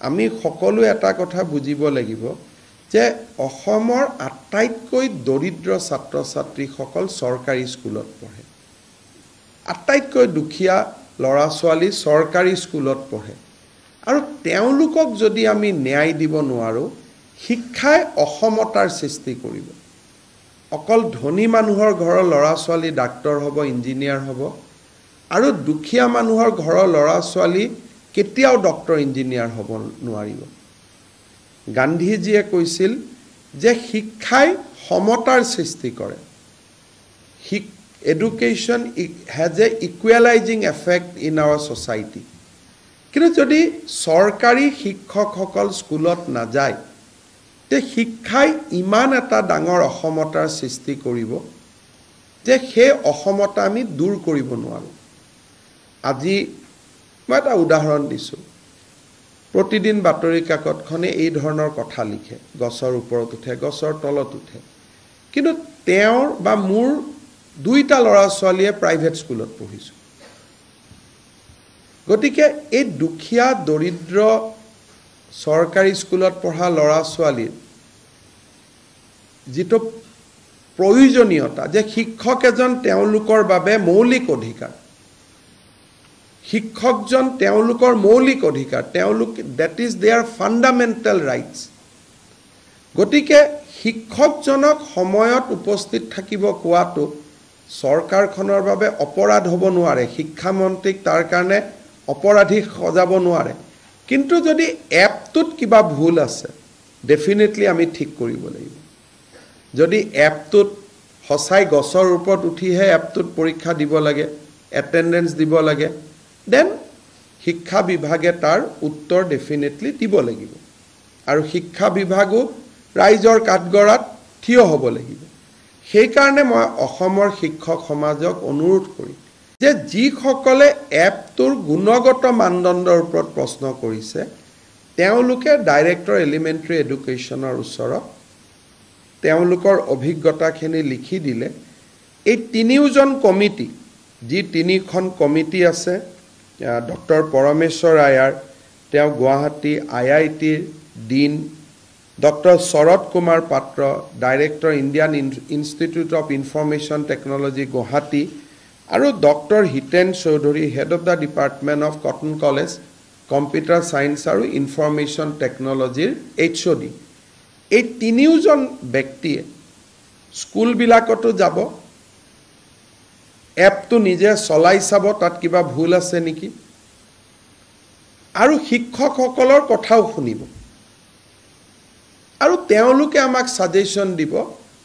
আমি সকলো এটা কথা বুজিব লাগিব যে অসমৰ আটাইতকৈ দৰিদ্ৰ ছাত্ৰ ছাত্ৰীসকল চৰকাৰী স্কুলত পঢ়ে আটাইতকৈ দুখীয়া ল'ৰা ছোৱালী চৰকাৰী স্কুলত পঢ়ে আৰু তেওঁলোকক যদি আমি ন্যায় দিব নোৱাৰো শিক্ষাই অসমতাৰ সৃষ্টি কৰিব অকল ধনী মানুহৰ ঘৰৰ ল'ৰা ছোৱালী ডাক্তৰ হ'ব ইঞ্জিনিয়াৰ হ'ব আৰু দুখীয়া মানুহৰ ঘৰৰ ল'ৰা ছোৱালী কেতিয়াও ডক্টৰ ইঞ্জিনিয়াৰ হ'ব নোৱাৰিব গান্ধীজীয়ে কৈছিল যে শিক্ষাই সমতাৰ সৃষ্টি কৰে education has a equalizing effect in our society কিন্তু যদি সৰকাৰী শিক্ষকসকল স্কুলত না যায় তে শিক্ষাই ইমান এটা ডাঙৰ অসমতাৰ সৃষ্টি কৰিব যে সেই অসমতা আমি দূৰ কৰিব নোৱাৰো আজি মই এটা উদাহৰণ দিছো প্ৰতিদিন বাতৰি কাকতখনে এই ধৰণৰ কথা লিখে গছৰ ওপৰত উঠে গছৰ তলত উঠে কিন্তু তেওঁৰ বা মোৰ দুইটা ল'ৰা ছোৱালীয়ে প্ৰাইভেট স্কুলত পঢ়িছো গতিকে এই দুখীয়া দৰিদ্ৰ চৰকাৰী স্কুলত পঢ়া ল'ৰা ছোৱালীৰ যেটো প্ৰয়োজনীয়তা যে শিক্ষক এজন তেওঁলোকৰ বাবে মৌলিক অধিকাৰ শিক্ষকজন তেওঁলোকৰ মৌলিক অধিকাৰ তেওঁলোক that is their fundamental rights গতিকে শিক্ষকজনক সময়ত উপস্থিত থাকিব কোৱাটো সৰকাৰখনৰ বাবে অপৰাধ হ'ব নোৱাৰে শিক্ষা মন্ত্ৰীক তাৰ কাৰণে অপৰাধী সজাব নোৱাৰে কিন্তু যদি এপটোত কিবা ভুল আছে ডেফিনেটলি আমি ঠিক কৰিব লাগিব যদি এপটোত হসাই গছৰ ওপৰত উঠিহে এপটোত পৰীক্ষা দিব লাগে এটেন্ডেন্স দিব লাগে দেন শিক্ষা বিভাগে তাৰ উত্তৰ ডেফিনেটলি দিব লাগিব আৰু শিক্ষা বিভাগো ৰাইজৰ কাঠগড়াত থিয় হ'ব লাগিব সেই কাৰণে মই অসমৰ শিক্ষক সমাজক অনুৰোধ কৰিম যে যিসকলে এপটোৰ গুণগত মানদণ্ডৰ ওপৰত প্ৰশ্ন কৰিছে তেওঁলোকে ডাইৰেক্টৰ এলিমেন্টাৰী এডুকেশ্যনৰ ওচৰত তেওঁলোকৰ অভিজ্ঞতাখিনি লিখি দিলে এই তিনিওজন কমিটি যি তিনিখন কমিটি আছে ডক্টৰ পৰমেশ্বৰ আয়াৰ তেওঁ গুৱাহাটী আইআইটিৰ dean doctor Sharat Kumar Patra director Indian institute of information technology Guwahati আৰু doctor Hiten Choudhury head of the department of Cotton College computer science আৰু ইনফৰমেশ্যন টেকনলজিৰ HOD এই তিনিওজন ব্যক্তিয়ে স্কুলবিলাকতো যাব এপটো নিজে চলাই চাব তাত কিবা ভুল আছে নেকি আৰু শিক্ষকসকলৰ কথাও শুনিব আৰু তেওঁলোকে আমাক সাজেশন দিব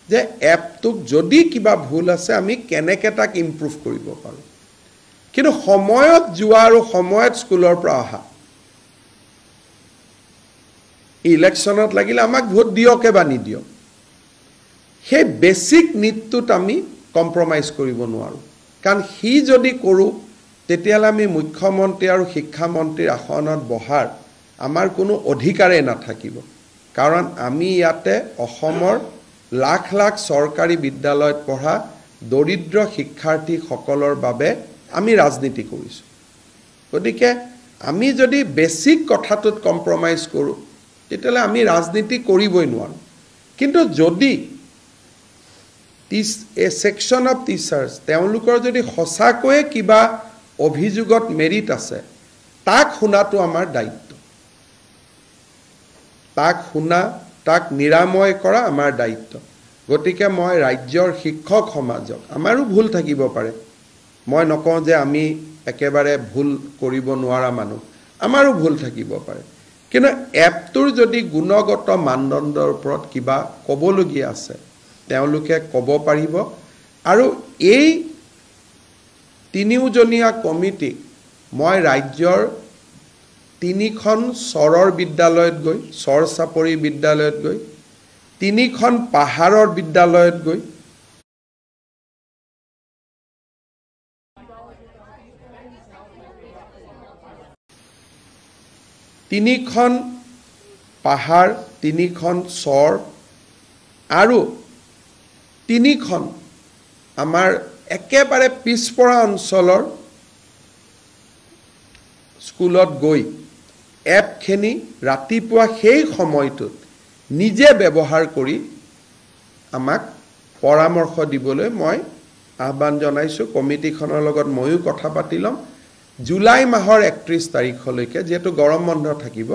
যে এপটোক যদি কিবা ভুল আছে আমি কেনেকৈ তাক ইমপ্ৰুভ কৰিব পাৰো কিন্তু সময়ত যোৱা আৰু সময়ত স্কুলৰ পৰা অহা ইলেকশ্যনত লাগিলে আমাক ভোট দিয়কে বা নিদিয়ক সেই বেসিক নিডটোত আমি কম্প্ৰমাইজ কৰিব নোৱাৰো কাৰণ হি যদি কৰো তেতিয়ালে আমি মুখ্যমন্ত্ৰী আৰু শিক্ষা মন্ত্ৰীৰ আসনত বহাৰ আমাৰ কোনো অধিকাৰে নাথাকিব কাৰণ আমি ইয়াতে অসমৰ লাখ লাখ চৰকাৰী বিদ্যালয়ত পঢ়া দৰিদ্ৰ শিক্ষাৰ্থীসকলৰ বাবে আমি ৰাজনীতি কৰিছো গতিকে আমি যদি বেসিক কথাটোত কম্প্ৰমাইজ কৰো তেতিয়ালে আমি ৰাজনীতি কৰিবই নোৱাৰো কিন্তু যদি a section of teachers তেওঁলোকৰ যদি হসাকয়ে কিবা অভিযোগত মেৰিট আছে তাক শুনাটো আমাৰ দায়িত্ব তাক শুনা তাক নিৰাময় কৰা আমাৰ দায়িত্ব গতিকে মই ৰাজ্যৰ শিক্ষক সমাজক আমাৰো ভুল থাকিব পাৰে মই নকওঁ যে আমি একেবাৰে ভুল কৰিব নোৱাৰা মানুহ আমাৰো ভুল থাকিব পাৰে কিন্তু এপটোৰ যদি গুণগত মানদণ্ডৰ ওপৰত কিবা ক'বলগীয়া আছে তেওঁলোকে ক'ব পাৰিব আৰু এই তিনিওজনীয়া কমিটি মই ৰাজ্যৰ তিনিখন চৰৰ বিদ্যালয়ত গৈ চৰ চাপৰি বিদ্যালয়ত গৈ তিনিখন পাহাৰৰ বিদ্যালয়ত গৈ তিনিখন পাহাৰ তিনিখন চৰ আৰু তিনিখন আমাৰ একেবাৰে পিছপৰা অঞ্চলৰ স্কুলত গৈ এপখিনি ৰাতিপুৱা সেই সময়টোত নিজে ব্যৱহাৰ কৰি আমাক পৰামৰ্শ দিবলৈ মই আহ্বান জনাইছোঁ। কমিটিখনৰ লগত ময়ো কথা পাতি ল'ম। জুলাই মাহৰ 31 তাৰিখলৈকে যেহেতু গৰম বন্ধ থাকিব,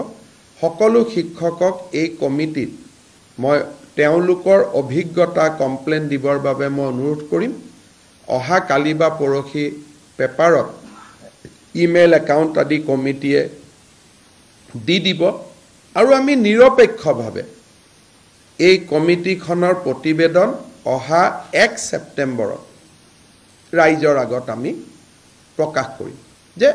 সকলো শিক্ষকক এই কমিটিত মই তেওঁলোকৰ অভিজ্ঞতা কমপ্লেইন দিবৰ বাবে মই অনুৰোধ কৰিম। অহা কালি বা পৰহি পেপাৰত ইমেইল একাউণ্ট আদি কমিটিয়ে দি দিব আৰু আমি নিৰপেক্ষভাৱে এই কমিটিখনৰ প্ৰতিবেদন অহা 1 ছেপ্টেম্বৰত ৰাইজৰ আগত আমি প্ৰকাশ কৰিম। যে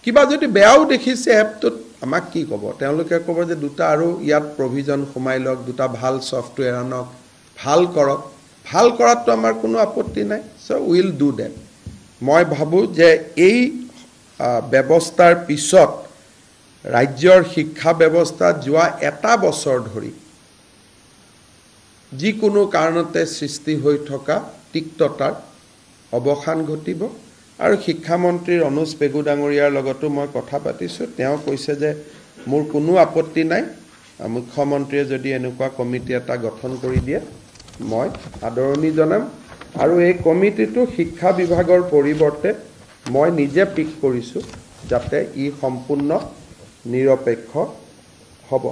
কিবা যদি বেয়াও দেখিছে এপটোত আমাক কি ক'ব, তেওঁলোকে ক'ব যে দুটা আৰু ইয়াত প্ৰভিজন সোমাই লওক, দুটা ভাল ছফ্টৱেৰ আনক, ভাল কৰক। ভাল কৰাততো আমাৰ কোনো আপত্তি নাই। চ' উইল ডু ডেট। মই ভাবোঁ যে এই ব্যৱস্থাৰ পিছত ৰাজ্যৰ শিক্ষা ব্যৱস্থাত যোৱা এটা বছৰ ধৰি যিকোনো কাৰণতে সৃষ্টি হৈ থকা তিক্ততাৰ অৱসান ঘটিব। আৰু শিক্ষামন্ত্ৰী ৰনোজ পেগু ডাঙৰীয়াৰ লগতো মই কথা পাতিছোঁ। তেওঁ কৈছে যে মোৰ কোনো আপত্তি নাই, মুখ্যমন্ত্ৰীয়ে যদি এনেকুৱা কমিটি এটা গঠন কৰি দিয়ে মই আদৰণি জনাম। আৰু এই কমিটিটো শিক্ষা বিভাগৰ পৰিৱৰ্তে মই নিজে পিক কৰিছোঁ যাতে ই সম্পূৰ্ণ নিৰপেক্ষ হ'ব।